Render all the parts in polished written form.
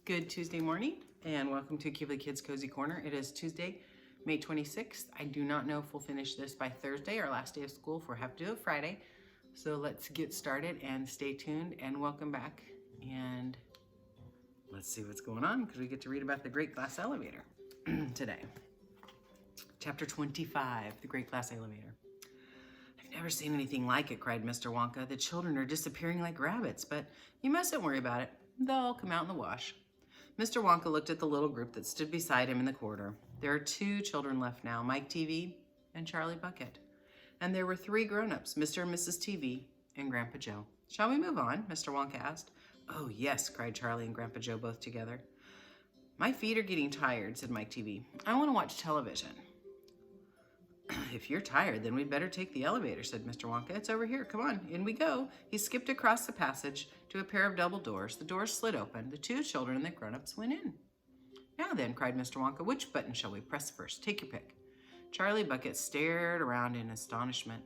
Good Tuesday morning, and welcome to Kivli Kids Cozy Corner. It is Tuesday, May 26th. I do not know if we'll finish this by Thursday, our last day of school, if we'll have to do it Friday. So let's get started and stay tuned and welcome back. And let's see what's going on because we get to read about the Great Glass Elevator today. Chapter 25, the Great Glass Elevator. I've never seen anything like it, cried Mr. Wonka. The children are disappearing like rabbits, but you mustn't worry about it. They'll come out in the wash. Mr. Wonka looked at the little group that stood beside him in the corridor. There are 2 children left now, Mike TV and Charlie Bucket. And there were 3 grown-ups, Mr. and Mrs. TV and Grandpa Joe. Shall we move on? Mr. Wonka asked. Oh, yes, cried Charlie and Grandpa Joe both together. My feet are getting tired, said Mike TV. I want to watch television. If you're tired, then we'd better take the elevator, said Mr. Wonka. It's over here. Come on, in we go. He skipped across the passage to a pair of double doors. The doors slid open. The 2 children and the grown-ups went in. Now then, cried Mr. Wonka, which button shall we press first? Take your pick. Charlie Bucket stared around in astonishment.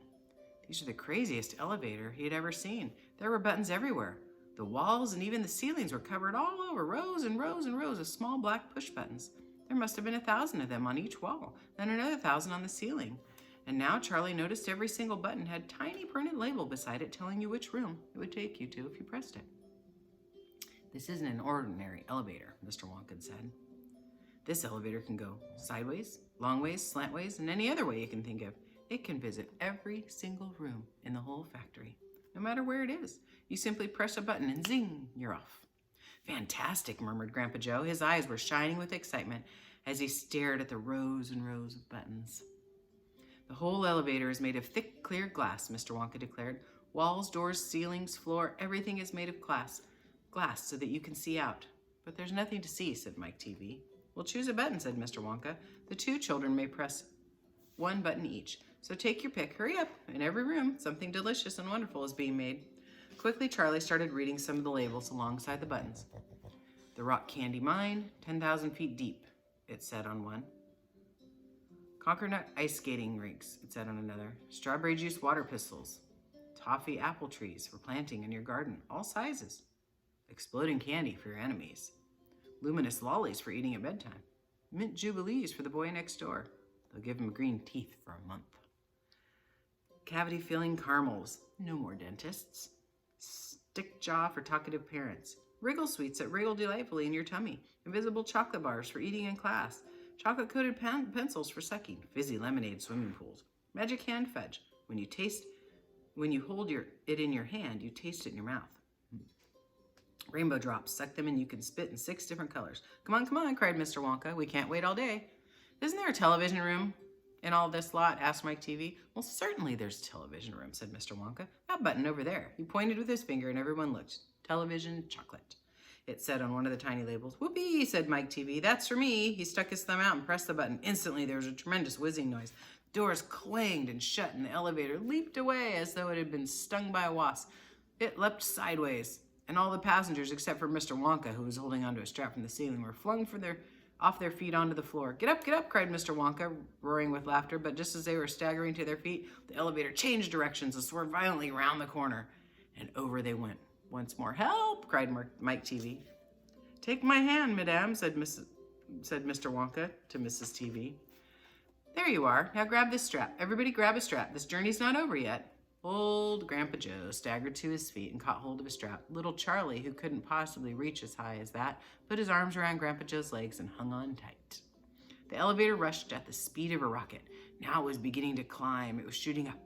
These are the craziest elevator he had ever seen. There were buttons everywhere. The walls and even the ceilings were covered all over, rows and rows and rows of small black push buttons. There must have been 1,000 of them on each wall, then another 1,000 on the ceiling. And now Charlie noticed every single button had a tiny printed label beside it telling you which room it would take you to if you pressed it. This isn't an ordinary elevator, Mr. Wonka said. This elevator can go sideways, long ways, slant ways, and any other way you can think of. It can visit every single room in the whole factory, no matter where it is. You simply press a button and zing, you're off. Fantastic, murmured Grandpa Joe. His eyes were shining with excitement as he stared at the rows and rows of buttons. The whole elevator is made of thick, clear glass, Mr. Wonka declared. Walls, doors, ceilings, floor, everything is made of glass so that you can see out. But there's nothing to see, said Mike TV. Well, choose a button, said Mr. Wonka. The 2 children may press 1 button each. So take your pick. Hurry up. In every room, something delicious and wonderful is being made. Quickly, Charlie started reading some of the labels alongside the buttons. The Rock Candy Mine, 10,000 feet deep, it said on one. Cockernut ice skating rinks, it said on another. Strawberry juice water pistols. Toffee apple trees for planting in your garden, all sizes. Exploding candy for your enemies. Luminous lollies for eating at bedtime. Mint jubilees for the boy next door. They'll give him green teeth for a month. Cavity-filling caramels. No more dentists. Stick jaw for talkative parents. Wriggle sweets that wriggle delightfully in your tummy. Invisible chocolate bars for eating in class. Chocolate-coated pencils for sucking. Fizzy lemonade swimming pools. Magic hand fudge. When you hold it in your hand, you taste it in your mouth. Rainbow drops. Suck them and you can spit in 6 different colors. Come on, cried Mr. Wonka. We can't wait all day. Isn't there a television room in all this lot? Asked Mike TV. Well, certainly there's a television room, said Mr. Wonka. That button over there. He pointed with his finger and everyone looked. Television chocolate, it said on one of the tiny labels. Whoopee, said Mike TV. That's for me. He stuck his thumb out and pressed the button. Instantly, there was a tremendous whizzing noise. Doors clanged and shut and the elevator leaped away as though it had been stung by a wasp. It leapt sideways, and all the passengers, except for Mr. Wonka, who was holding onto a strap from the ceiling, were flung off their feet onto the floor. Get up, cried Mr. Wonka, roaring with laughter. But just as they were staggering to their feet, the elevator changed directions and swerved violently around the corner, and over they went. Once more. Help, cried Mike TV. Take my hand, madame, said Mr. Wonka to Mrs. TV. There you are. Now grab this strap. Everybody grab a strap. This journey's not over yet. Old Grandpa Joe staggered to his feet and caught hold of a strap. Little Charlie, who couldn't possibly reach as high as that, put his arms around Grandpa Joe's legs and hung on tight. The elevator rushed at the speed of a rocket. Now it was beginning to climb. It was shooting up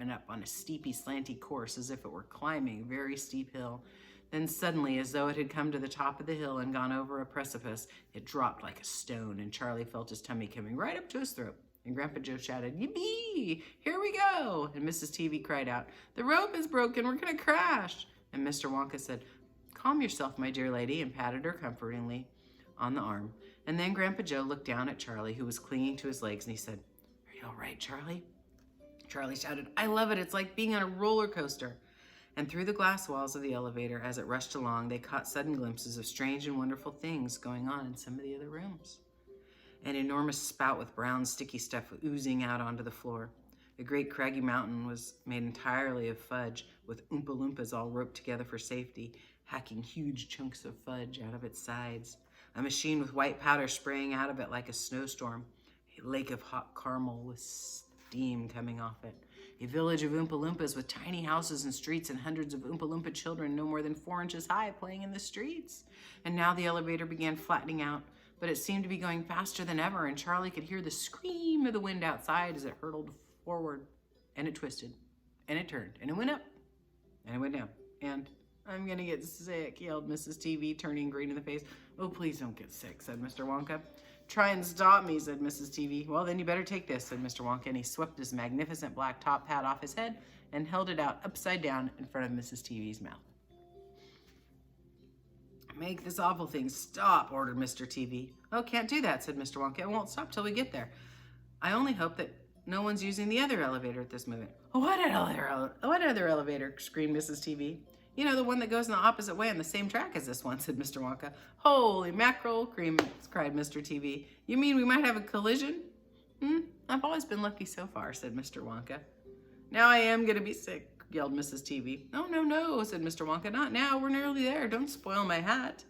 and up on a steepy, slanty course as if it were climbing a very steep hill. Then suddenly, as though it had come to the top of the hill and gone over a precipice, it dropped like a stone, and Charlie felt his tummy coming right up to his throat. And Grandpa Joe shouted, Yippee! Here we go! And Mrs. TV cried out, the rope is broken, we're gonna crash! And Mr. Wonka said, calm yourself, my dear lady, and patted her comfortingly on the arm. And then Grandpa Joe looked down at Charlie, who was clinging to his legs, and he said, are you all right, Charlie? Charlie shouted, I love it. It's like being on a roller coaster. And through the glass walls of the elevator, as it rushed along, they caught sudden glimpses of strange and wonderful things going on in some of the other rooms. An enormous spout with brown, sticky stuff oozing out onto the floor. A great craggy mountain was made entirely of fudge, with Oompa Loompas all roped together for safety. hacking huge chunks of fudge out of its sides. A machine with white powder spraying out of it like a snowstorm. A lake of hot caramel with steam coming off it. A village of Oompa Loompas with tiny houses and streets and hundreds of Oompa Loompa children no more than 4 inches high playing in the streets. And now the elevator began flattening out, but it seemed to be going faster than ever, and Charlie could hear the scream of the wind outside as it hurtled forward. And it twisted, and it turned, and it went up, and it went down. And I'm gonna get sick, yelled Mrs. TV, turning green in the face. Oh, please don't get sick, said Mr. Wonka. Try and stop me, said Mrs. TV. Well, then you better take this, said Mr. Wonka, and he swept his magnificent black top hat off his head and held it out upside down in front of Mrs. TV's mouth. Make this awful thing stop, ordered Mr. TV. Oh, can't do that, said Mr. Wonka. It won't stop till we get there. I only hope that no one's using the other elevator at this moment. Oh, what other elevator? Screamed Mrs. TV. You know, the one that goes in the opposite way on the same track as this one, said Mr. Wonka. Holy mackerel, cried Mr. TV. You mean we might have a collision? I've always been lucky so far, said Mr. Wonka. Now I am going to be sick, yelled Mrs. TV. Oh, no, said Mr. Wonka. Not now. We're nearly there. Don't spoil my hat.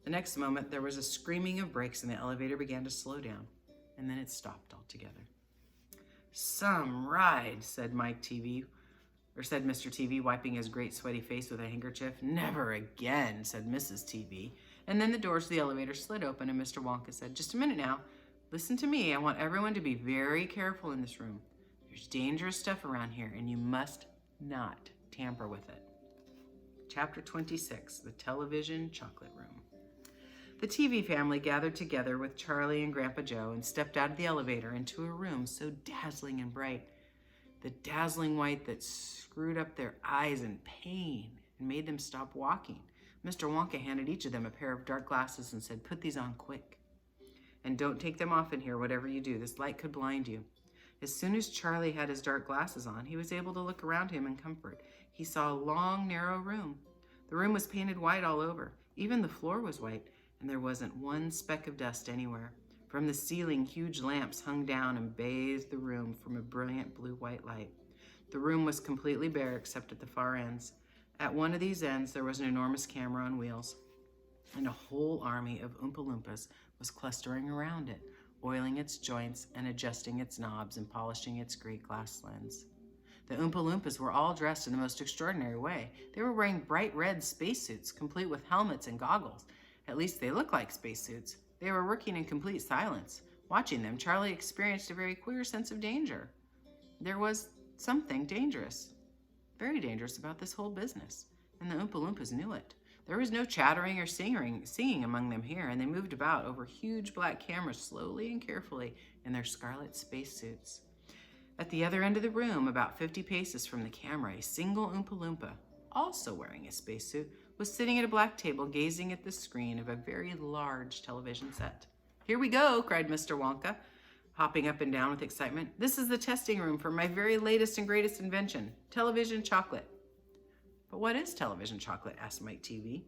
The next moment, there was a screaming of brakes and the elevator began to slow down. And then it stopped altogether. Some ride, said said Mr. TV, wiping his great sweaty face with a handkerchief. Never again, said Mrs. TV. And then the doors of the elevator slid open and Mr. Wonka said, just a minute now. Listen to me. I want everyone to be very careful in this room. There's dangerous stuff around here and you must not tamper with it. Chapter 26, The Television Chocolate Room. The TV family gathered together with Charlie and Grandpa Joe and stepped out of the elevator into a room so dazzling and bright. The dazzling white that screwed up their eyes in pain and made them stop walking. Mr. Wonka handed each of them a pair of dark glasses and said, put these on quick. And don't take them off in here, whatever you do. This light could blind you. As soon as Charlie had his dark glasses on, he was able to look around him in comfort. He saw a long, narrow room. The room was painted white all over. Even the floor was white, and there wasn't one speck of dust anywhere. From the ceiling, huge lamps hung down and bathed the room from a brilliant blue-white light. The room was completely bare except at the far ends. At one of these ends, there was an enormous camera on wheels, and a whole army of Oompa Loompas was clustering around it, oiling its joints and adjusting its knobs and polishing its great glass lens. The Oompa Loompas were all dressed in the most extraordinary way. They were wearing bright red spacesuits, complete with helmets and goggles. At least they looked like spacesuits. They were working in complete silence. Watching them, Charlie experienced a very queer sense of danger. There was something dangerous, very dangerous about this whole business, and the Oompa Loompas knew it. There was no chattering or singing among them here, and they moved about over huge black cameras slowly and carefully in their scarlet spacesuits. At the other end of the room, about 50 paces from the camera, a single Oompa Loompa, also wearing a spacesuit, was sitting at a black table gazing at the screen of a very large television set. Here we go, cried Mr. Wonka, hopping up and down with excitement. This is the testing room for my very latest and greatest invention, television chocolate. But what is television chocolate? Asked Mike TV.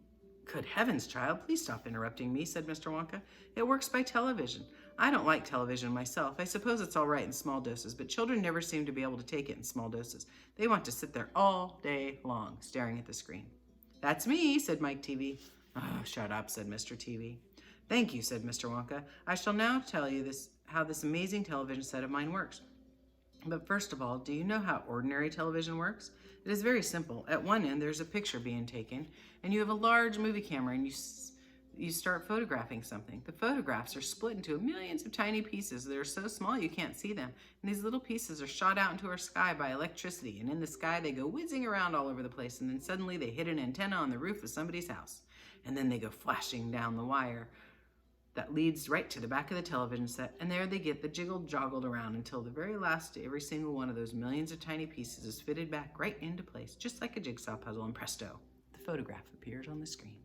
Good heavens, child, please stop interrupting me, said Mr. Wonka. It works by television. I don't like television myself. I suppose it's all right in small doses, but children never seem to be able to take it in small doses. They want to sit there all day long, staring at the screen. That's me, said Mike TV. Oh, shut up, said Mr. TV. Thank you, said Mr. Wonka. I shall now tell you how this amazing television set of mine works. But first of all, do you know how ordinary television works? It is very simple. At one end, there's a picture being taken, and you have a large movie camera, and you start photographing something. The photographs are split into millions of tiny pieces that are so small you can't see them. And these little pieces are shot out into our sky by electricity, and in the sky they go whizzing around all over the place, and then suddenly they hit an antenna on the roof of somebody's house. And then they go flashing down the wire that leads right to the back of the television set, and there they get the joggled around until the very last every single one of those millions of tiny pieces is fitted back right into place, just like a jigsaw puzzle, and presto, the photograph appears on the screen.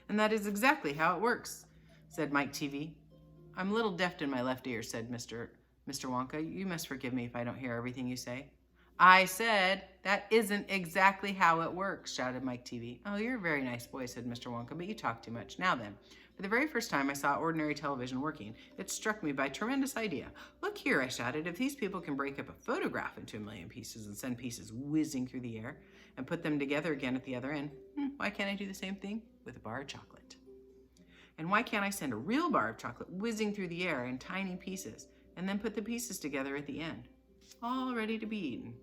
And that is exactly how it works, said Mike TV. I'm a little deaf in my left ear, said Mr. Wonka. You must forgive me if I don't hear everything you say. I said, that isn't exactly how it works, shouted Mike TV. Oh, you're a very nice boy, said Mr. Wonka, but you talk too much. Now then, for the very first time I saw ordinary television working, it struck me by a tremendous idea. Look here, I shouted, if these people can break up a photograph into a million pieces and send pieces whizzing through the air and put them together again at the other end, why can't I do the same thing with a bar of chocolate? And why can't I send a real bar of chocolate whizzing through the air in tiny pieces and then put the pieces together at the end, all ready to be eaten?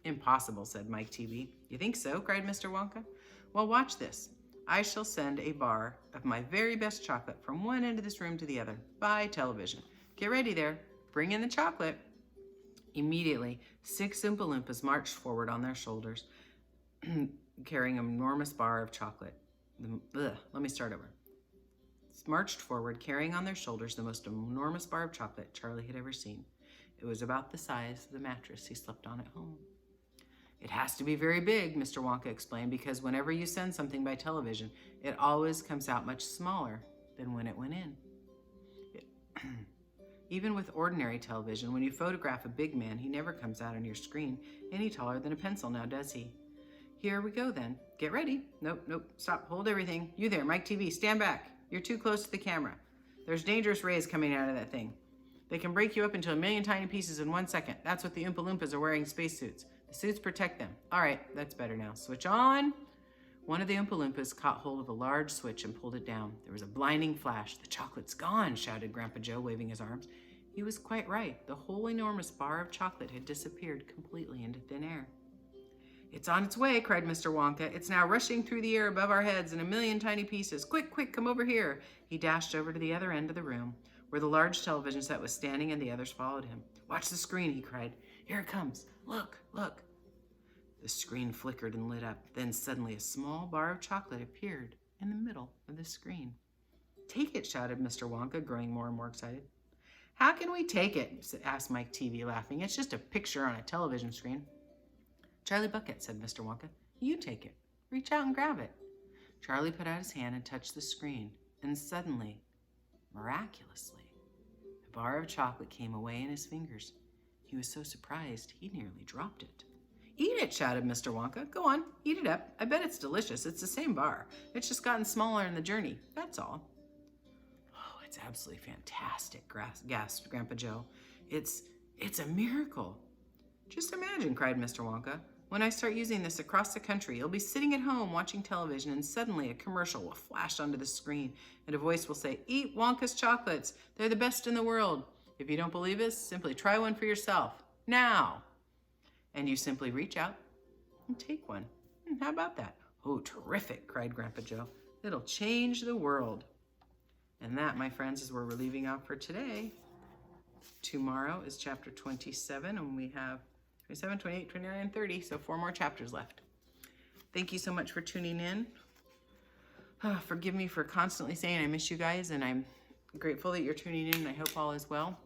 Impossible, said Mike TV. You think so? Cried Mr. Wonka. Well, watch this. I shall send a bar of my very best chocolate from one end of this room to the other by television. Get ready there. Bring in the chocolate. Immediately, 6 Oompa Loompas marched forward on their shoulders, carrying an enormous bar of chocolate. Let me start over. Marched forward, carrying on their shoulders the most enormous bar of chocolate Charlie had ever seen. It was about the size of the mattress he slept on at home. It has to be very big, Mr. Wonka explained, because whenever you send something by television, it always comes out much smaller than when it went in. Even with ordinary television, when you photograph a big man, he never comes out on your screen any taller than a pencil now, does he? Here we go then. Get ready. Nope, stop, hold everything. You there, Mike TV, stand back. You're too close to the camera. There's dangerous rays coming out of that thing. They can break you up into a million tiny pieces in 1 second. That's what the Oompa Loompas are wearing spacesuits. The suits protect them. All right, that's better now. Switch on. One of the Oompa Loompas caught hold of a large switch and pulled it down. There was a blinding flash. The chocolate's gone, shouted Grandpa Joe, waving his arms. He was quite right. The whole enormous bar of chocolate had disappeared completely into thin air. It's on its way, cried Mr. Wonka. It's now rushing through the air above our heads in a million tiny pieces. Quick, come over here. He dashed over to the other end of the room, where the large television set was standing, and the others followed him. Watch the screen, he cried. Here it comes. Look. The screen flickered and lit up. Then suddenly a small bar of chocolate appeared in the middle of the screen. Take it, shouted Mr. Wonka, growing more and more excited. How can we take it? Asked Mike TV, laughing. It's just a picture on a television screen. Charlie Bucket, said Mr. Wonka. You take it. Reach out and grab it. Charlie put out his hand and touched the screen, and suddenly, miraculously, the bar of chocolate came away in his fingers. He was so surprised he nearly dropped it. Eat it, shouted Mr. Wonka. Go on, eat it up. I bet it's delicious. It's the same bar. It's just gotten smaller in the journey. That's all. Oh, it's absolutely fantastic, gasped Grandpa Joe. It's a miracle. Just imagine, cried Mr. Wonka. When I start using this across the country, you'll be sitting at home watching television, and suddenly a commercial will flash onto the screen, and a voice will say, Eat Wonka's chocolates. They're the best in the world. If you don't believe us, simply try one for yourself. Now. And you simply reach out and take one. How about that? Oh, terrific, cried Grandpa Joe. It'll change the world. And that, my friends, is where we're leaving off for today. Tomorrow is chapter 27, and we have 27, 28, 29, and 30, so 4 more chapters left. Thank you so much for tuning in. Forgive me for constantly saying I miss you guys, and I'm grateful that you're tuning in, and I hope all is well.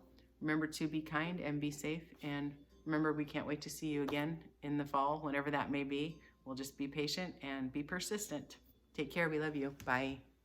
Remember to be kind and be safe, and remember, we can't wait to see you again in the fall, whenever that may be. We'll just be patient and be persistent. Take care. We love you. Bye.